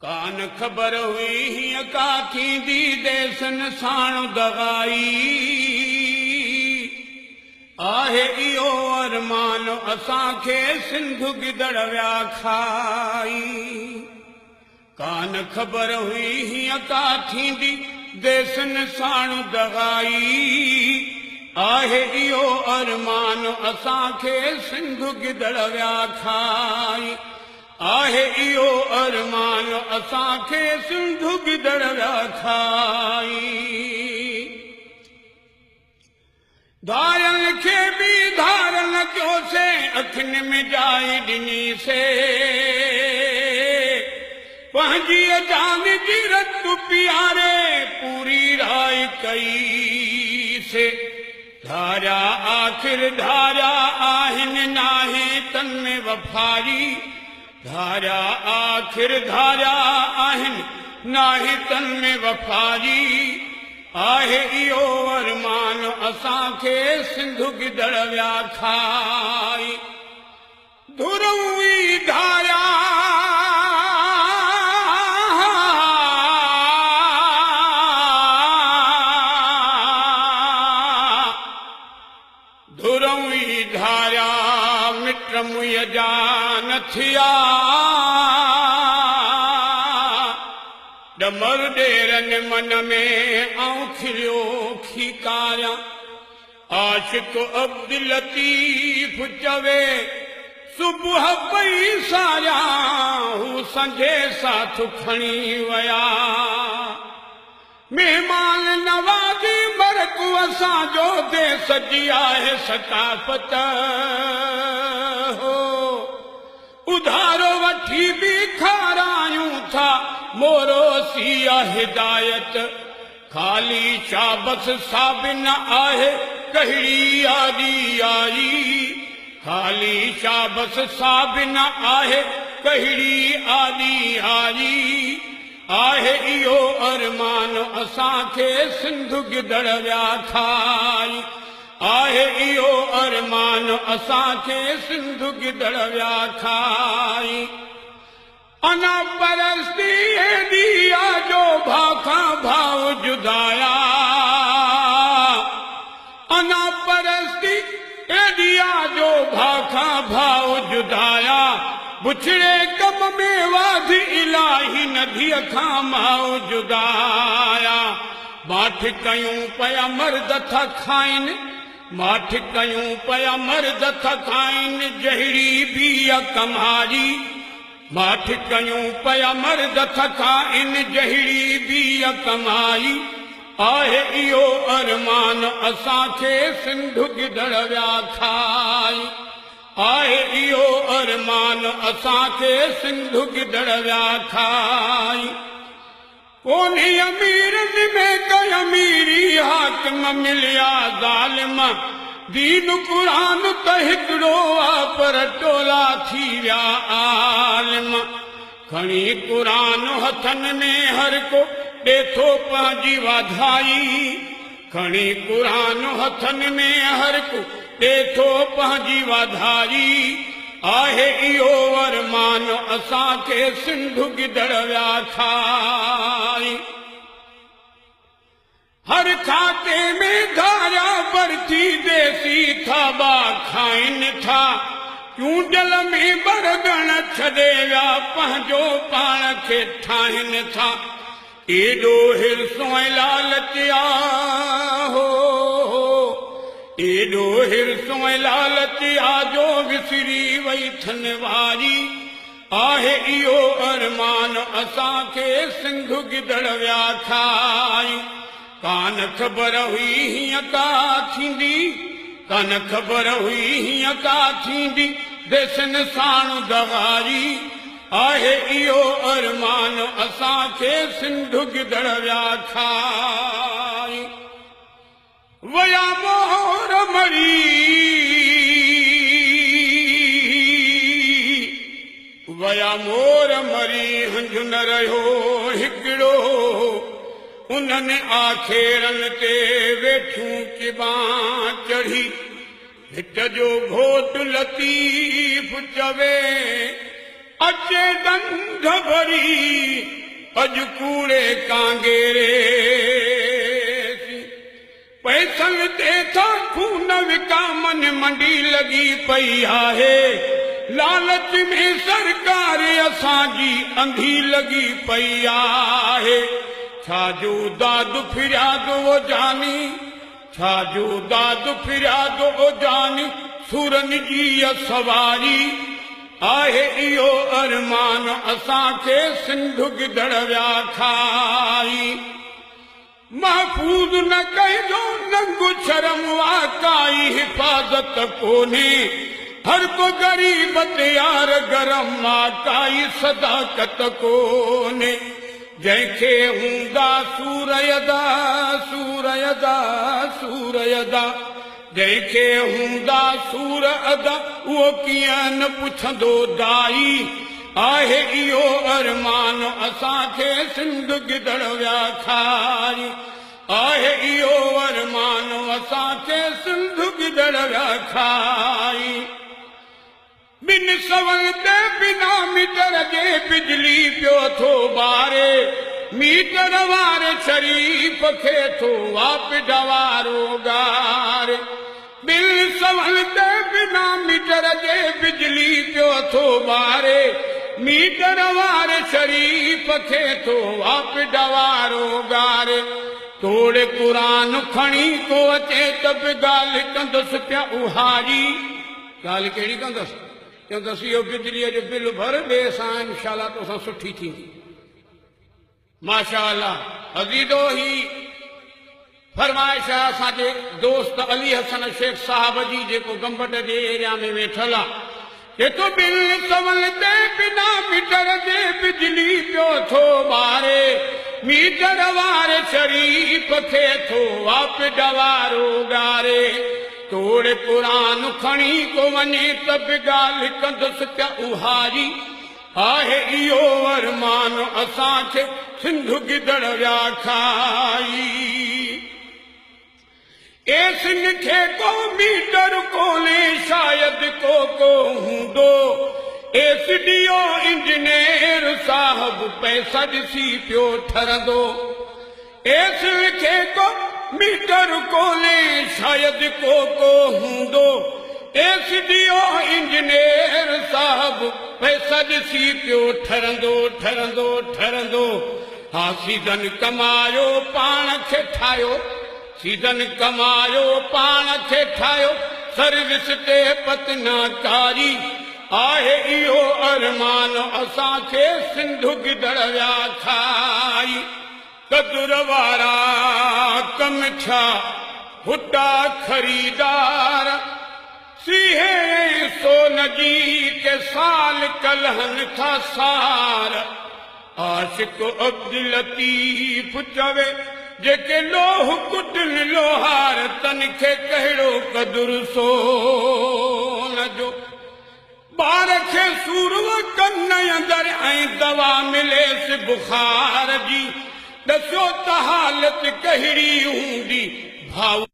कान ख़बर हुई हीअं का थींदी देसन साण दगाई आहे इहो अरमान असांखे सिंध गिदड़ विया खाई। कान ख़बर हुई हीअं का थींदी देसन साण दगाई आहे इहो अरमान असांखे सिंध गिदड़ विया खाई। आहे इहो अरमान असांखे सिंध गिदड़ विया खाई। धारनि खे बि धार न कयोसीं अखियुनि में जाइ ॾिनीसीं पंहिंजी जान जी रत पियारे पूरी राय कईसीं। धारिया आख़िर धारिया आहिनि नाहे तन में वफ़ारी धारिया आख़िर धारिया आहिनि नाहे तन में वफ़ारी आहे इहो अरमान असांखे सिंध गिदड़ विया खाई। धुरऊं ई धारिया धुरऊं ई धारिया मिट मुंहिंज जा न थिया डमर डेरनि मन में आऊं खिलियो खीकारियां। आशिक अब्दुल लतीफ़ चवे सुबुह पई सारिया हू संझे साथ खणी विया। महिमान नवाज़ी मरकू असांजो देस जी आहे सकाफ़त हो उधारो वठी बि खारायूं था मोरोसी आहे हिदायत। खाली शाबस साबिन आहे कहिड़ी यादी आई खाली शाबस साबिन आहे कहिड़ी आदि आई आहे इहो अरमान असांखे सिंध गिदड़ विया खाई। आहे इहो अरमान असांखे सिंध गिदड़ विया खाई। अना परस्ती एॾी आहे जो भाउ खां भाउ जुदाया अना परस्ती एॾी आहे जो भाउ खां भाउ जुदाया बुछड़े कम में वाधि इलाही नदीअ खां माउ जुदाया। माठ कयूं पिया मर्द था खाइनि माठ कयूं पिया मर्द था खाइनि जहिड़ी बीह कमारी माठ कयूं पिया मर्द था खाइनि जहिड़ी बीह कमाई आहे इहो अरमान असांखे सिंध गिदड़ विया खाई। आहे इहो अरमान असांखे सिंध गिदड़ विया खाई। कोन्हे अमीरनि में कई अमीरी हाकिम मिलिया ज़ालिम दीन क़ुरान त हिकिड़ो आहे पर टोला थी विया आलिम। खणी क़ुरान हथनि में हर को ॾे थो पंहिंजी वाधाई खणी क़ुरान हथनि में हर को ॾे थो पंहिंजी वाधाई आहे इहो अरमान असांखे सिंध गिदड़ विया खाई। हर खाते में धारिया बरथी देसी थाबा खाइनि था चूंडल में बरगण छॾे विया पंहिंजो पाण खे ठाहिनि था। एॾो हिरसो ऐं लालच हो एॾो हिरसो ऐं लालच जो विसरी वई थन वारी आहे इहो अरमान असांखे सिंध गिदड़ विया खाई। कान ख़बर हुई हीअं का थींदी कान ख़बर हुई हीअं का थींदी देसन साण दगारी आहे इहो अरमान असांखे सिंध गिदड़ विया खाई। वया मोर मरी वया मोर मरी हंज न रहियो हिकिड़ो उन्हनि आखेरनि ते वेठूं चिबां चढ़ी हिक जो घोट लतीफ़ चवे अचे डंढ भरी अज कूड़े कांगेरे पैसन ते था खून विकामन मंडी लगी पई आहे लालच में सरकार असांजी अंधी लगी पई आहे छाजो दाद फिरियादो वो जानी छाजो दाद फिरियादो वो जानी सुरन जी सवारी आहे इहो अरमान असांखे सिंध गिदड़ विया खाई महफूज़ न कहिजो नंगु शर्म वाकाई हिफ़ाज़त कोन्हे हर को गरीब ते यार गरम वाकाई सदाकत कोन्हे जंहिंखे हूंदा सूरयदा सूरयदा सूरयदा जंहिंखे हूंदा सूर अदा उहो कीअं न पुछंदो दाई आहे इहो अरमान असांखे सिंध गिदड़ विया खाई आहे इहो अरमान असांखे सिंध गिदड़ विया खाई बिन सवल ते बिना मीटर जे बिजली पियो थो ॿारे मीटर वारे शरीफ़ खे थो वापिड वारो गारे बिन सवल ते बिना मीटर जे बिजली पियो थो ॿारे मीटर वारे शरीफ़ खे थो वापिड वारो गारे तोड़े क़ुरान खणी को अचे त बि ॻाल्हि कंदुसि पिया उहारी ॻाल्हि कहिड़ी कंदुसि चवंदुसि इहो बिजलीअ जो बिल भर ॿिए सां इंशाअल्लाह तोसां सुठी थींदी माशाअल्लाह अज़ीज़ो ही फरमाइश आहे असांजे दोस्त अली हसन शेख साहब जी जेको गंबट जे एरिया में वेठल आहे जेको बिल सवल ते बिना मीटर जे बिजली पियो थो ॿारे मीटर वारे शरीफ़ खे थो वापिड वारो गारे तोड़े क़ुरान खणी को वञे त बि ॻाल्हि कंदुसि पिया उहारी आहे इहो अरमान असांखे सिंध गिदड़ विया खाई एसिन खे को मीटर कोन्हे शायदि को हूंदो एसडीओ इंजीनियर साहब पैसा ॾिसी पियो ठरंदो एसिन खे को मीटर कोन्हे शायदि को हूंदो एसडीओ इंजीनियर साहब पैसा ॾिसी पियो ठरंदो ठरंदो ठरंदो हा सीज़न कमायो पाण खे ठाहियो सीज़न कमायो पाण खे ठाहियो सर्विस ते पतनाकारी आहे इहो अरमान असांखे सिंध गिदड़ विया खाई कदुर वारा कम छा हुटा ख़रीदार सीहे सोन जी के साल कलहन था सार आशिक अब्दुल लतीफ़ चवे जेके लोह कुटन लोहार तन खे कहिड़ो कदुर सोन जो ॿार खे सूरव कन अंदर ऐं दवा मिलेसि बुखार जी ॾसो त हालत कहिड़ी हूंदी भाउ